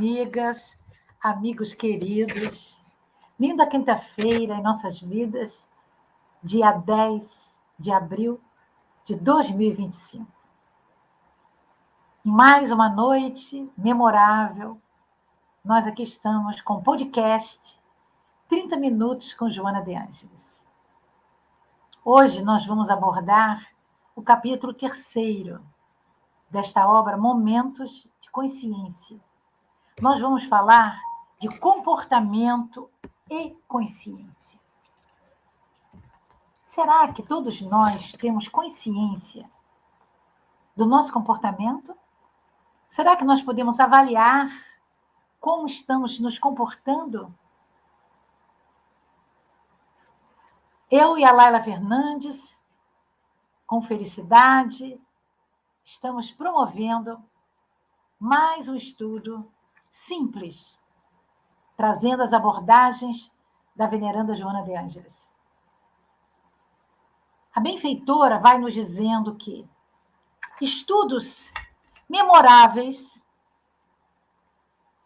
amigas, amigos queridos. Linda quinta-feira em nossas vidas, dia 10 de abril de 2025. Em mais uma noite memorável, nós aqui estamos com o podcast 30 Minutos com Joana de Ângeles. Hoje nós vamos abordar o capítulo 3º desta obra, Momentos de Consciência. Nós vamos falar de comportamento e consciência. Será que todos nós temos consciência do nosso comportamento? Será que nós podemos avaliar como estamos nos comportando? Eu e a Laila Fernandes, com felicidade, estamos promovendo mais um estudo simples, trazendo as abordagens da veneranda Joana de Ângeles. A benfeitora vai nos dizendo que estudos memoráveis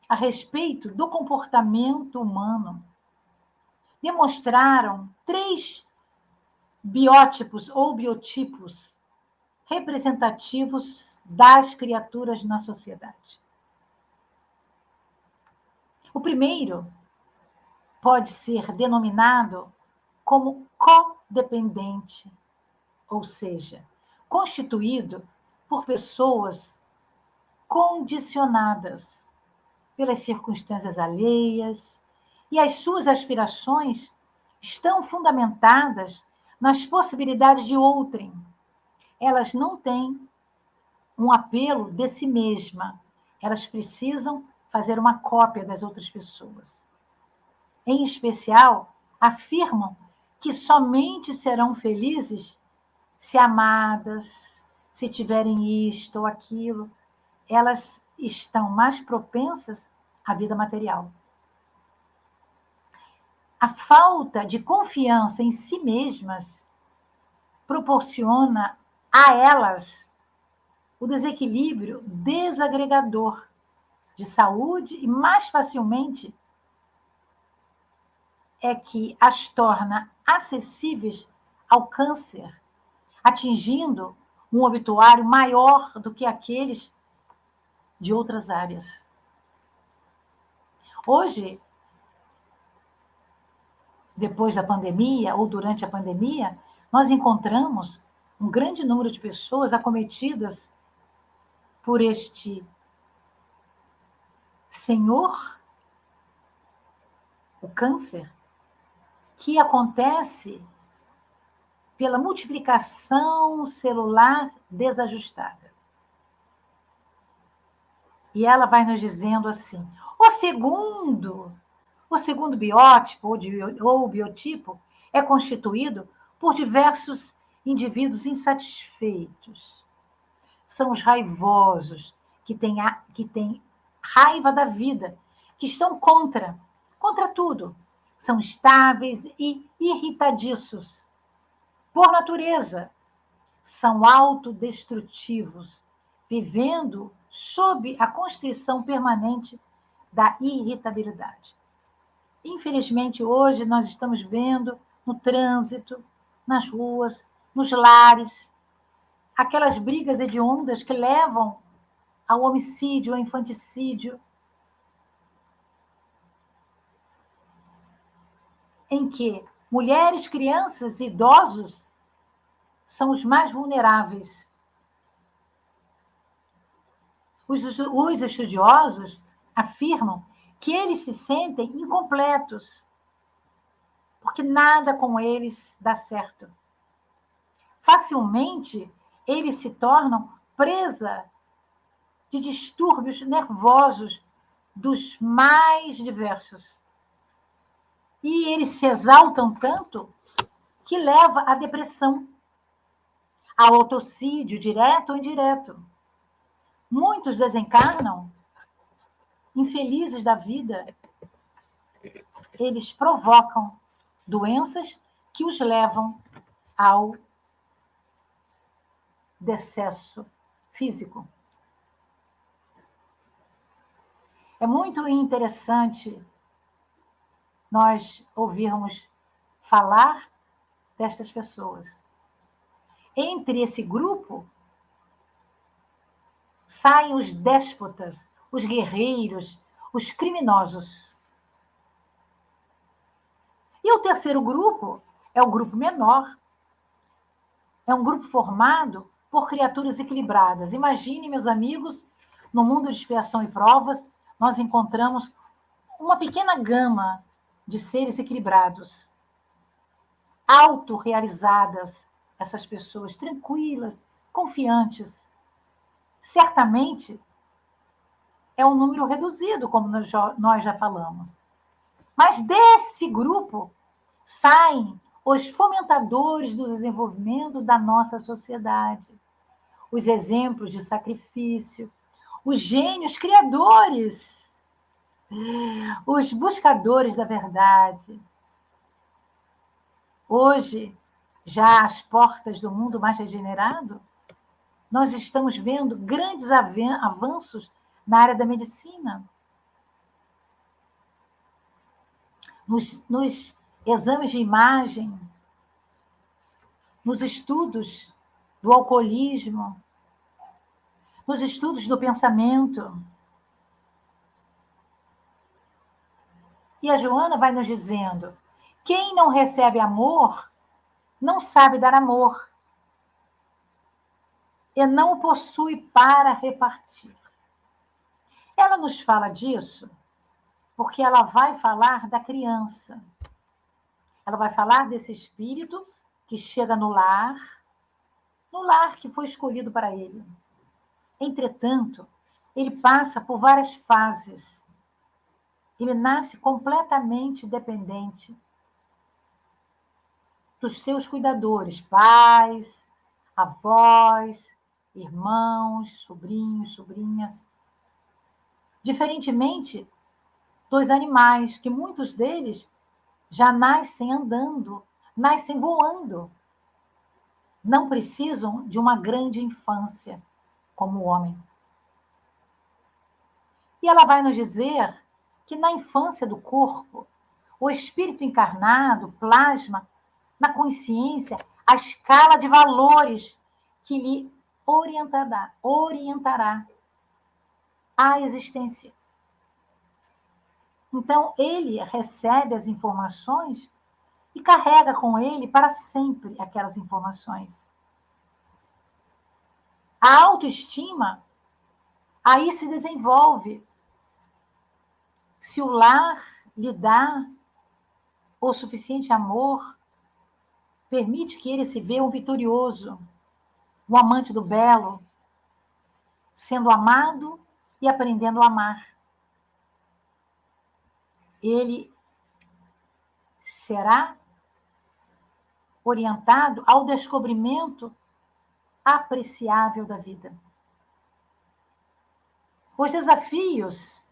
a respeito do comportamento humano demonstraram 3 biótipos ou biotipos representativos das criaturas na sociedade. O primeiro pode ser denominado como codependente, ou seja, constituído por pessoas condicionadas pelas circunstâncias alheias, e as suas aspirações estão fundamentadas nas possibilidades de outrem. Elas não têm um apelo de si mesma, elas precisam fazer uma cópia das outras pessoas. Em especial, afirmam que somente serão felizes se amadas, se tiverem isto ou aquilo. Elas estão mais propensas à vida material. A falta de confiança em si mesmas proporciona a elas o desequilíbrio desagregador de saúde e, mais facilmente, é que as torna acessíveis ao câncer, atingindo um obituário maior do que aqueles de outras áreas. Hoje, depois da pandemia ou durante a pandemia, nós encontramos um grande número de pessoas acometidas por este senhor, o câncer, que acontece pela multiplicação celular desajustada. E ela vai nos dizendo assim: o segundo biótipo ou biotipo é constituído por diversos indivíduos insatisfeitos. São os raivosos, que têm raiva da vida, que estão contra tudo. São estáveis e irritadiços. Por natureza, são autodestrutivos, vivendo sob a constrição permanente da irritabilidade. Infelizmente, hoje nós estamos vendo no trânsito, nas ruas, nos lares, aquelas brigas hediondas que levam ao homicídio, ao infanticídio, em que mulheres, crianças e idosos são os mais vulneráveis. Os estudiosos afirmam que eles se sentem incompletos, porque nada com eles dá certo. Facilmente, eles se tornam presa de distúrbios nervosos dos mais diversos. E eles se exaltam tanto que leva à depressão, ao autocídio, direto ou indireto. Muitos desencarnam infelizes da vida. Eles provocam doenças que os levam ao decesso físico. É muito interessante nós ouvirmos falar destas pessoas. Entre esse grupo, saem os déspotas, os guerreiros, os criminosos. E o terceiro grupo é o grupo menor. É um grupo formado por criaturas equilibradas. Imagine, meus amigos, no mundo de expiação e provas, nós encontramos uma pequena gama de seres equilibrados, autorrealizadas, essas pessoas tranquilas, confiantes. Certamente é um número reduzido, como nós já falamos. Mas desse grupo saem os fomentadores do desenvolvimento da nossa sociedade, os exemplos de sacrifício, os gênios criadores, os buscadores da verdade. Hoje, já às portas do mundo mais regenerado, nós estamos vendo grandes avanços na área da medicina, nos exames de imagem, nos estudos do alcoolismo, nos estudos do pensamento. E a Joana vai nos dizendo: quem não recebe amor, não sabe dar amor. E não o possui para repartir. Ela nos fala disso porque ela vai falar da criança. Ela vai falar desse espírito que chega no lar que foi escolhido para ele. Entretanto, ele passa por várias fases. Ele nasce completamente dependente dos seus cuidadores, pais, avós, irmãos, sobrinhos, sobrinhas. Diferentemente dos animais, que muitos deles já nascem andando, nascem voando. Não precisam de uma grande infância, como o homem. E ela vai nos dizer que na infância do corpo, o espírito encarnado plasma na consciência a escala de valores que lhe orientará a existência. Então, ele recebe as informações e carrega com ele para sempre aquelas informações. A autoestima aí se desenvolve. Se o lar lhe dá o suficiente amor, permite que ele se veja um vitorioso, um amante do belo, sendo amado e aprendendo a amar. Ele será orientado ao descobrimento apreciável da vida. Os desafios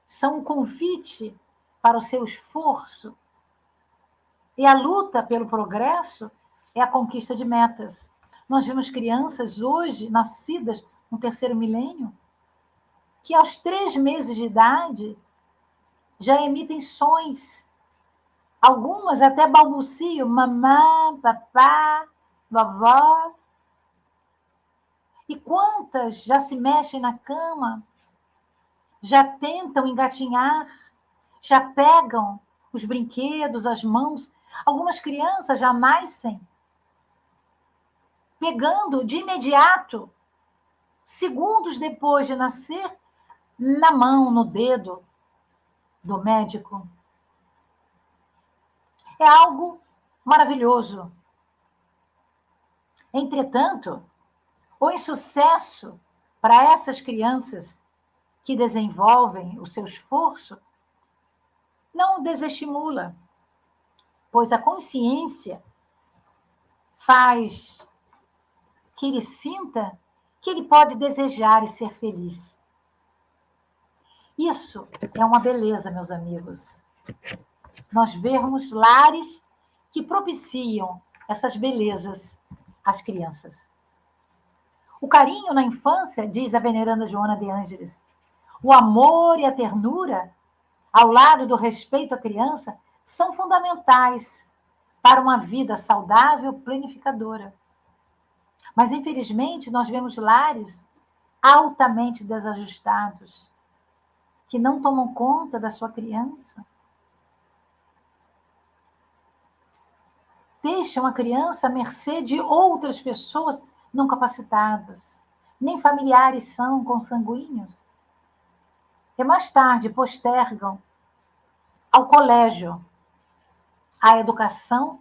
são um convite para o seu esforço, e a luta pelo progresso é a conquista de metas. Nós vemos crianças hoje, nascidas no terceiro milênio, que aos 3 meses de idade já emitem sons. Algumas até balbuciam, mamã, papá, vovó. E quantas já se mexem na cama, já tentam engatinhar, já pegam os brinquedos, as mãos. Algumas crianças já nascem pegando de imediato, segundos depois de nascer, na mão, no dedo do médico. É algo maravilhoso. Entretanto, o insucesso para essas crianças que desenvolvem o seu esforço não o desestimula, pois a consciência faz que ele sinta que ele pode desejar e ser feliz. Isso é uma beleza, meus amigos. Nós vermos lares que propiciam essas belezas às crianças. O carinho na infância, diz a veneranda Joana de Ângeles, O amor e a ternura, ao lado do respeito à criança, são fundamentais para uma vida saudável, planificadora. Mas, infelizmente, nós vemos lares altamente desajustados, que não tomam conta da sua criança. Deixam a criança à mercê de outras pessoas não capacitadas, nem familiares são consanguíneos. E mais tarde postergam ao colégio a educação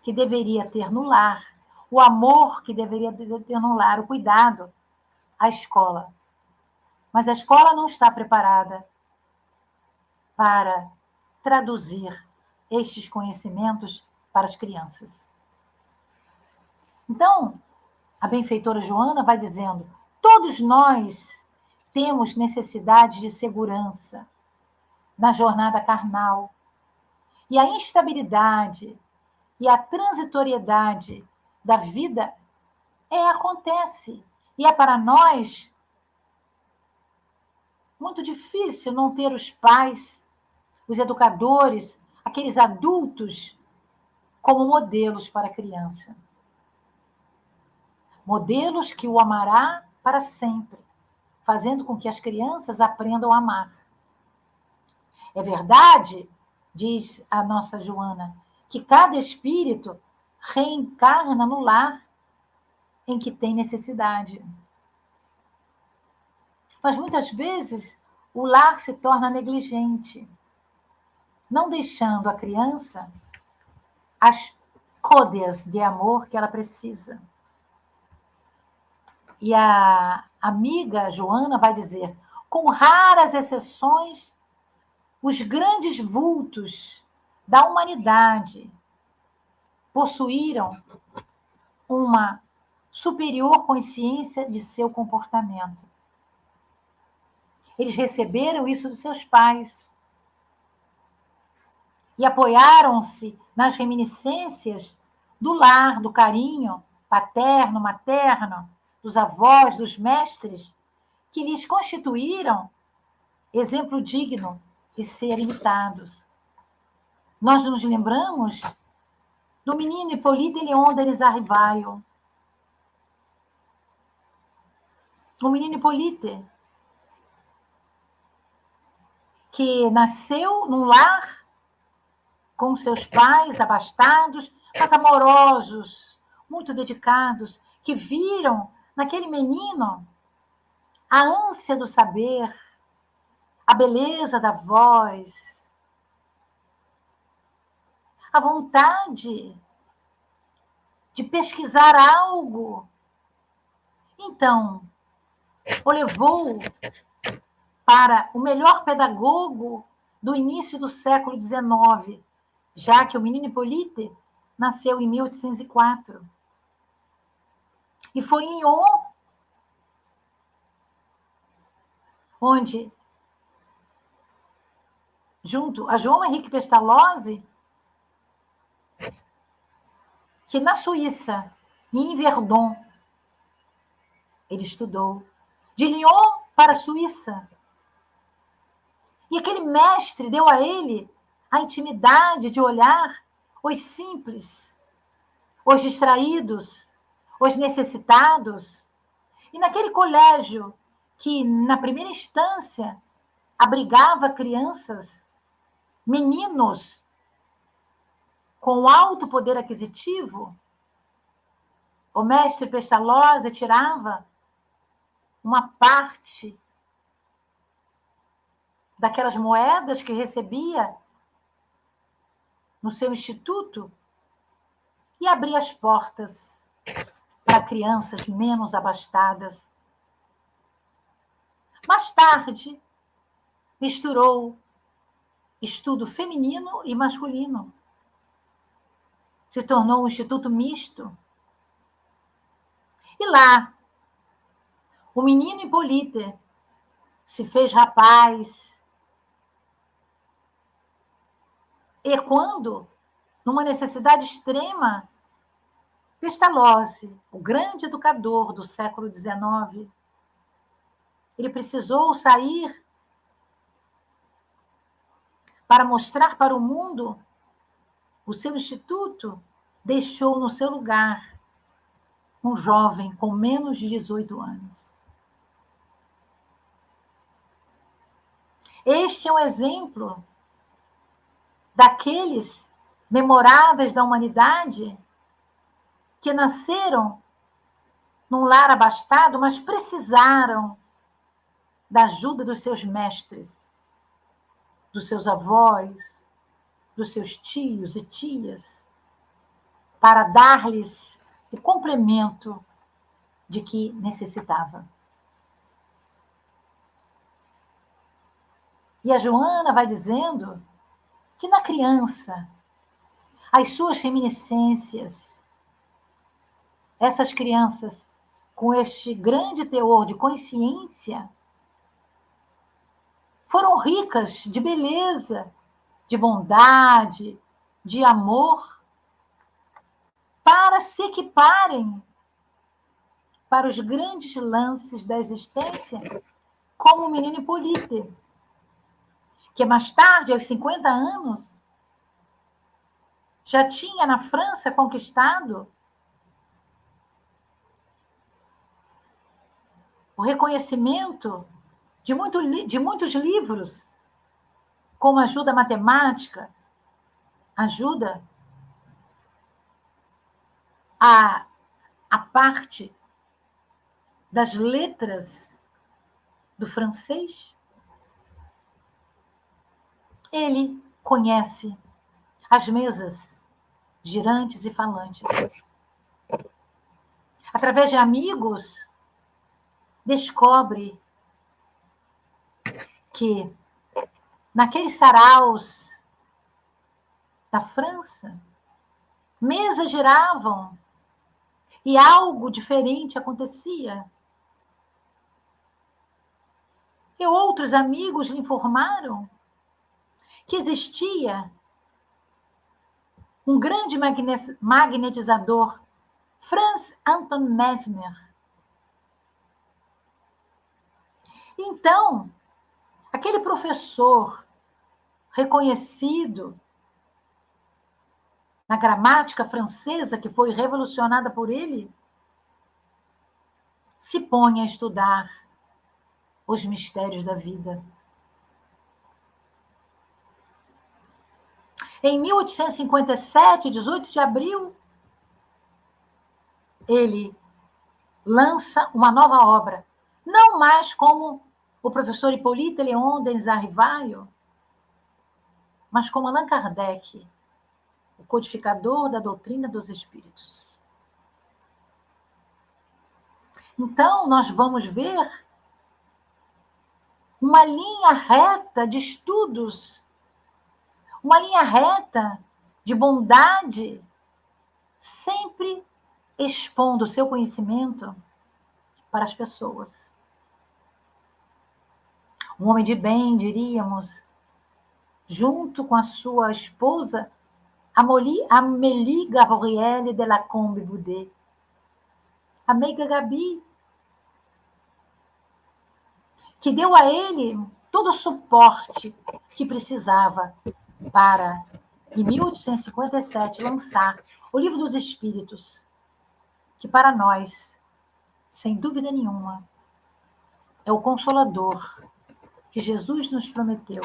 que deveria ter no lar, o amor que deveria ter no lar, o cuidado, a escola. Mas a escola não está preparada para traduzir estes conhecimentos para as crianças. Então, a benfeitora Joana vai dizendo: todos nós temos necessidade de segurança na jornada carnal. E a instabilidade e a transitoriedade da vida acontece. E é para nós muito difícil não ter os pais, os educadores, aqueles adultos como modelos para a criança. Modelos que o amará para sempre, fazendo com que as crianças aprendam a amar. É verdade, diz a nossa Joana, que cada espírito reencarna no lar em que tem necessidade. Mas muitas vezes o lar se torna negligente, não deixando a criança as côdeas de amor que ela precisa. E a amiga Joana vai dizer: com raras exceções, os grandes vultos da humanidade possuíram uma superior consciência de seu comportamento. Eles receberam isso dos seus pais e apoiaram-se nas reminiscências do lar, do carinho paterno, materno, dos avós, dos mestres, que lhes constituíram exemplo digno de ser imitados. Nós nos lembramos do menino Hippolyte Léon Denis Arrivaio. O menino Hippolyte, que nasceu num lar com seus pais abastados, mas amorosos, muito dedicados, que viram naquele menino a ânsia do saber, a beleza da voz, a vontade de pesquisar algo. Então, o levou para o melhor pedagogo do início do século XIX, já que o menino Hippolyte nasceu em 1804. E foi em Lyon, onde, junto a João Henrique Pestalozzi, que na Suíça, em Verdun, ele estudou. De Lyon para a Suíça. E aquele mestre deu a ele a intimidade de olhar os simples, os distraídos, os necessitados. E naquele colégio que, na primeira instância, abrigava crianças, meninos com alto poder aquisitivo, o mestre Pestalozzi tirava uma parte daquelas moedas que recebia no seu instituto e abria as portas para crianças menos abastadas. Mais tarde, misturou estudo feminino e masculino. Se tornou um instituto misto. E lá, o menino Hippolyte se fez rapaz. E quando, numa necessidade extrema, Pestalozzi, o grande educador do século XIX, ele precisou sair para mostrar para o mundo o seu instituto, deixou no seu lugar um jovem com menos de 18 anos. Este é um exemplo daqueles memoráveis da humanidade que nasceram num lar abastado, mas precisaram da ajuda dos seus mestres, dos seus avós, dos seus tios e tias, para dar-lhes o complemento de que necessitava. E a Joana vai dizendo que na criança, as suas reminiscências, essas crianças com este grande teor de consciência, foram ricas de beleza, de bondade, de amor, para se equiparem para os grandes lances da existência, como o menino Hippolyte, que mais tarde, aos 50 anos, já tinha na França conquistado o reconhecimento de muitos livros, como ajuda matemática, ajuda a parte das letras do francês. Ele conhece as mesas girantes e falantes. Através de amigos, descobre que naqueles saraus da França, mesas giravam e algo diferente acontecia. E outros amigos lhe informaram que existia um grande magnetizador, Franz Anton Mesmer. Então, aquele professor reconhecido na gramática francesa, que foi revolucionada por ele, se põe a estudar os mistérios da vida. Em 1857, 18 de abril, ele lança uma nova obra, não mais como o professor Hippolyte Léon Denis Arrivaio, mas como Allan Kardec, o codificador da doutrina dos espíritos. Então, nós vamos ver uma linha reta de estudos, uma linha reta de bondade, sempre expondo o seu conhecimento para as pessoas. Um homem de bem, diríamos, junto com a sua esposa, Amélie Gabrielle de Lacombe Boudet. A meiga Gabi, que deu a ele todo o suporte que precisava para, em 1857, lançar o Livro dos Espíritos, que para nós, sem dúvida nenhuma, é o Consolador que Jesus nos prometeu,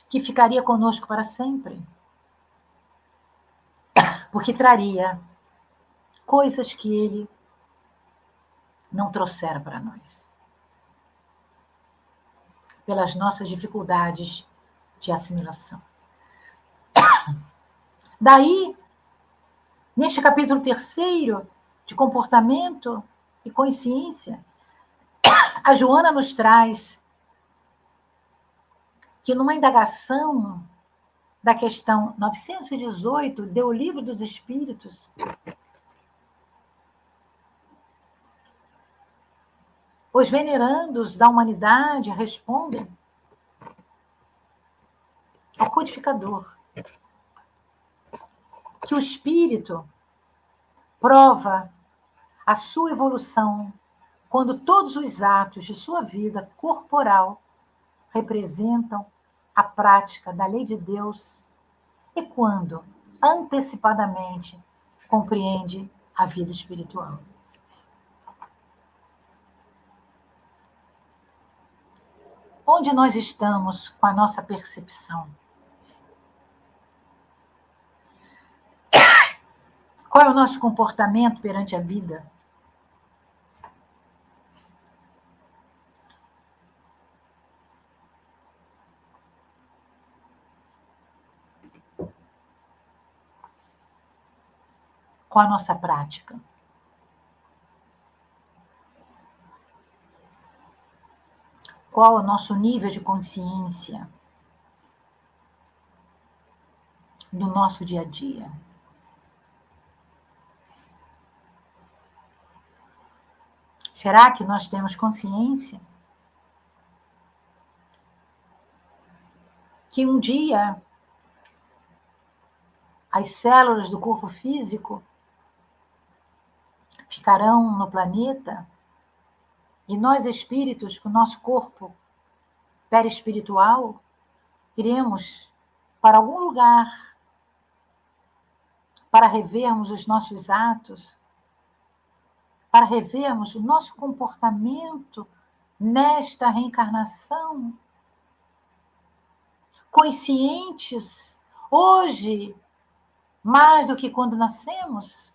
que ficaria conosco para sempre, porque traria coisas que ele não trouxera para nós, pelas nossas dificuldades de assimilação. Daí, neste capítulo 3º, de comportamento e consciência, a Joana nos traz que numa indagação da questão 918 do Livro dos Espíritos, os venerandos da humanidade respondem ao codificador que o espírito prova a sua evolução quando todos os atos de sua vida corporal representam a prática da lei de Deus e quando antecipadamente compreende a vida espiritual. Onde nós estamos com a nossa percepção? Qual é o nosso comportamento perante a vida? Qual a nossa prática? Qual o nosso nível de consciência do nosso dia a dia? Será que nós temos consciência que um dia as células do corpo físico ficarão no planeta e nós espíritos, com o nosso corpo perispiritual, iremos para algum lugar para revermos os nossos atos, para revermos o nosso comportamento nesta reencarnação, conscientes hoje mais do que quando nascemos?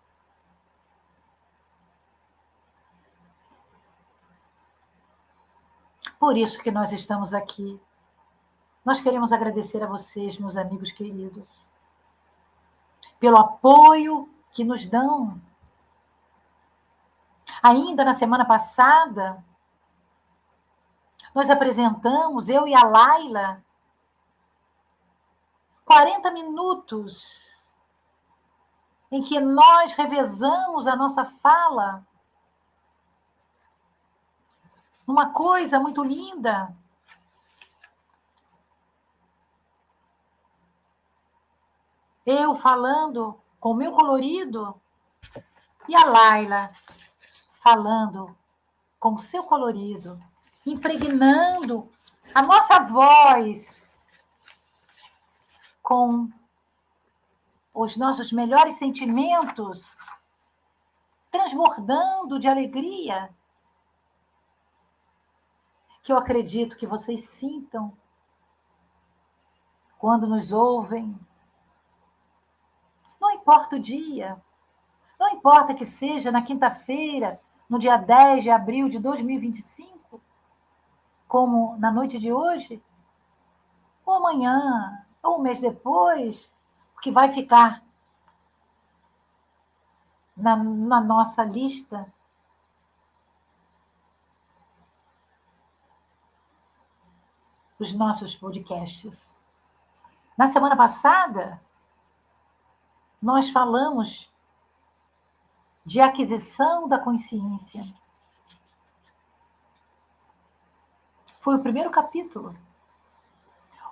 Por isso que nós estamos aqui. Nós queremos agradecer a vocês, meus amigos queridos, pelo apoio que nos dão. Ainda na semana passada, nós apresentamos, eu e a Laila, 40 minutos em que nós revezamos a nossa fala. Uma coisa muito linda. Eu falando com o meu colorido e a Laila falando com o seu colorido, impregnando a nossa voz com os nossos melhores sentimentos, transbordando de alegria, que eu acredito que vocês sintam quando nos ouvem. Não importa o dia, não importa que seja na quinta-feira, no dia 10 de abril de 2025, como na noite de hoje, ou amanhã, ou um mês depois, porque vai ficar na nossa lista os nossos podcasts. Na semana passada, nós falamos de aquisição da consciência. Foi o primeiro capítulo.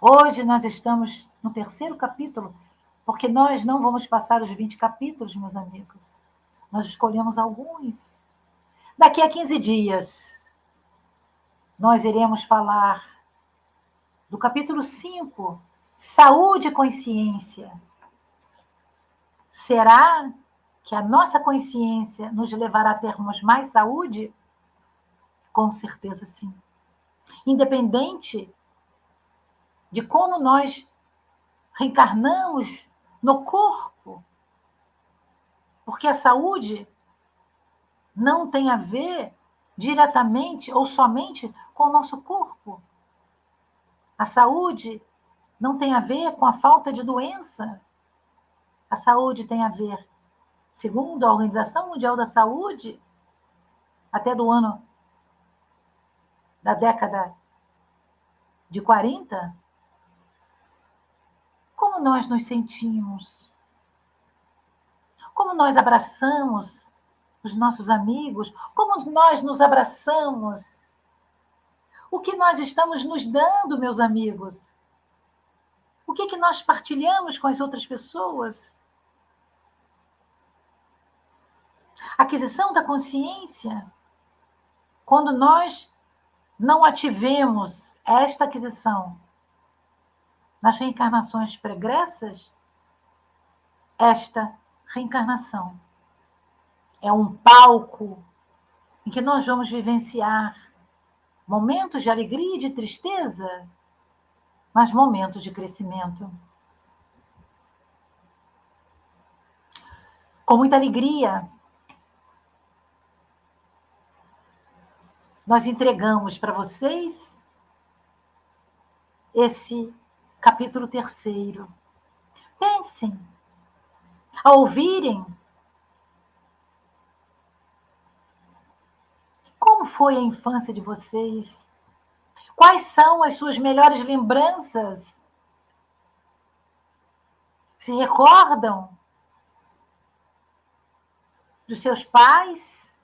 Hoje nós estamos no terceiro capítulo, porque nós não vamos passar os 20 capítulos, meus amigos. Nós escolhemos alguns. Daqui a 15 dias, nós iremos falar do capítulo 5, Saúde e Consciência. Será que a nossa consciência nos levará a termos mais saúde? Com certeza sim. Independente de como nós reencarnamos no corpo, porque a saúde não tem a ver diretamente ou somente com o nosso corpo. A saúde não tem a ver com a falta de doença. A saúde tem a ver, segundo a Organização Mundial da Saúde, até do ano da década de 40, como nós nos sentimos, como nós abraçamos os nossos amigos, como nós nos abraçamos, o que nós estamos nos dando, meus amigos, o que nós partilhamos com as outras pessoas. A aquisição da consciência, quando nós não ativemos esta aquisição, nas reencarnações pregressas, esta reencarnação é um palco em que nós vamos vivenciar momentos de alegria e de tristeza, mas momentos de crescimento. Com muita alegria, nós entregamos para vocês esse capítulo 3º. Pensem, ao ouvirem, como foi a infância de vocês? Quais são as suas melhores lembranças? Se recordam dos seus pais?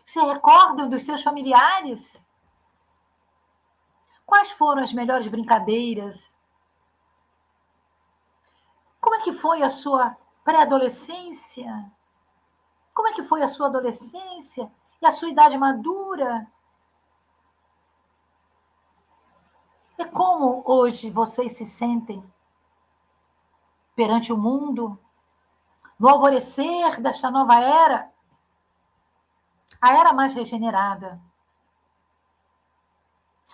Se recordam dos seus familiares? Quais foram as melhores brincadeiras? Como é que foi a sua pré-adolescência? Como é que foi a sua adolescência e a sua idade madura? E como hoje vocês se sentem perante o mundo, no alvorecer desta nova era, a era mais regenerada,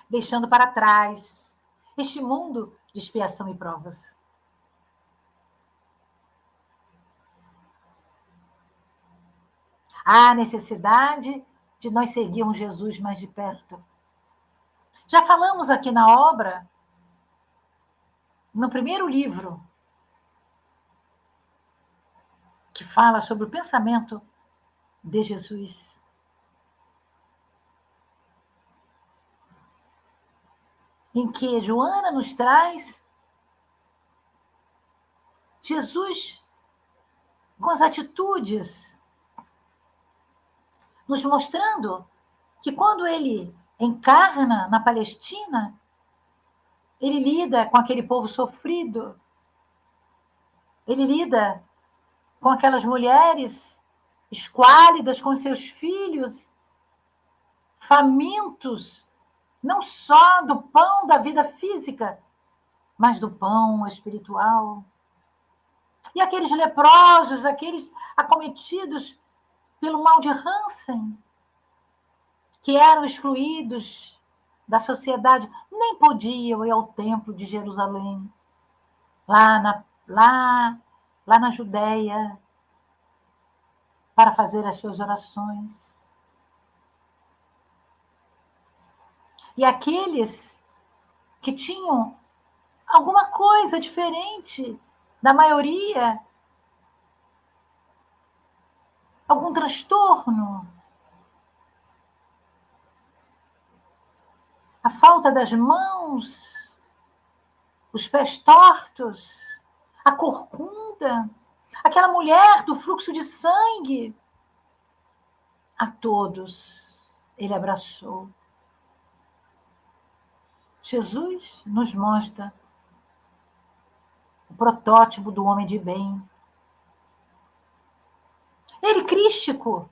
deixando para trás este mundo de expiação e provas. Há necessidade de nós seguirmos Jesus mais de perto. Já falamos aqui na obra, no primeiro livro, que fala sobre o pensamento de Jesus. Em que Joana nos traz Jesus com as atitudes, nos mostrando que quando ele encarna na Palestina, ele lida com aquele povo sofrido, ele lida com aquelas mulheres esquálidas, com seus filhos famintos, não só do pão da vida física, mas do pão espiritual. E aqueles leprosos, aqueles acometidos pelo mal de Hansen, que eram excluídos da sociedade, nem podiam ir ao templo de Jerusalém, lá na Judéia, para fazer as suas orações. E aqueles que tinham alguma coisa diferente da maioria, algum transtorno, a falta das mãos, os pés tortos, a corcunda, aquela mulher do fluxo de sangue, a todos ele abraçou. Jesus nos mostra o protótipo do homem de bem. Ele, crístico,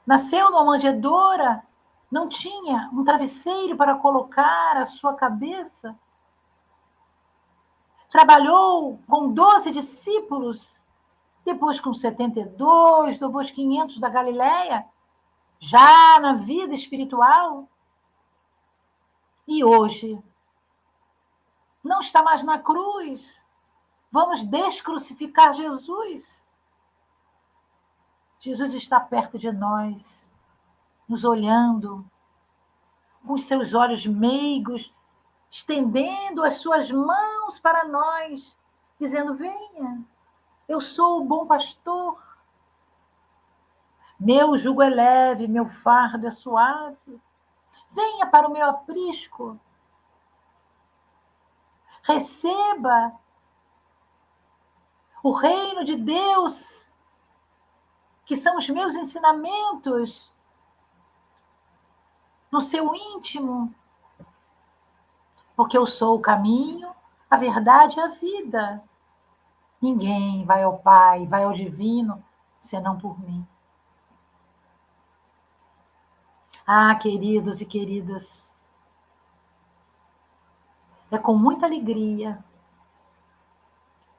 nasceu numa manjedoura, não tinha um travesseiro para colocar a sua cabeça. Trabalhou com 12 discípulos, depois com 72, depois 500 da Galileia, já na vida espiritual. E hoje, não está mais na cruz. Vamos descrucificar Jesus. Jesus está perto de nós, nos olhando, com os seus olhos meigos, estendendo as suas mãos para nós, dizendo: venha, eu sou o bom pastor. Meu jugo é leve, meu fardo é suave. Venha para o meu aprisco. Receba o reino de Deus, que são os meus ensinamentos, no seu íntimo, porque eu sou o caminho, a verdade e a vida. Ninguém vai ao Pai, vai ao Divino, senão por mim. Ah, queridos e queridas, É com muita alegria,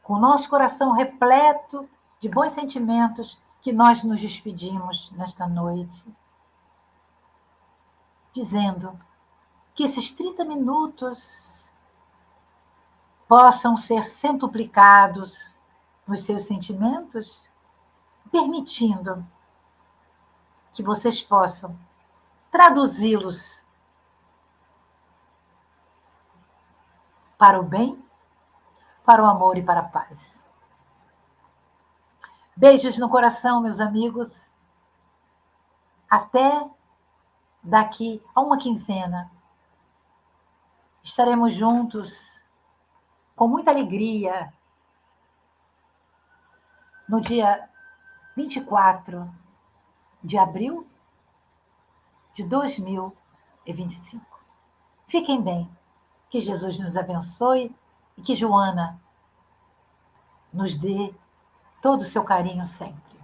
com o nosso coração repleto de bons sentimentos, que nós nos despedimos nesta noite, dizendo que esses 30 minutos possam ser centuplicados nos seus sentimentos, permitindo que vocês possam traduzi-los para o bem, para o amor e para a paz. Beijos no coração, meus amigos. Até daqui a uma quinzena. Estaremos juntos com muita alegria no dia 24 de abril de 2025. Fiquem bem. Que Jesus nos abençoe e que Joana nos dê todo o seu carinho sempre.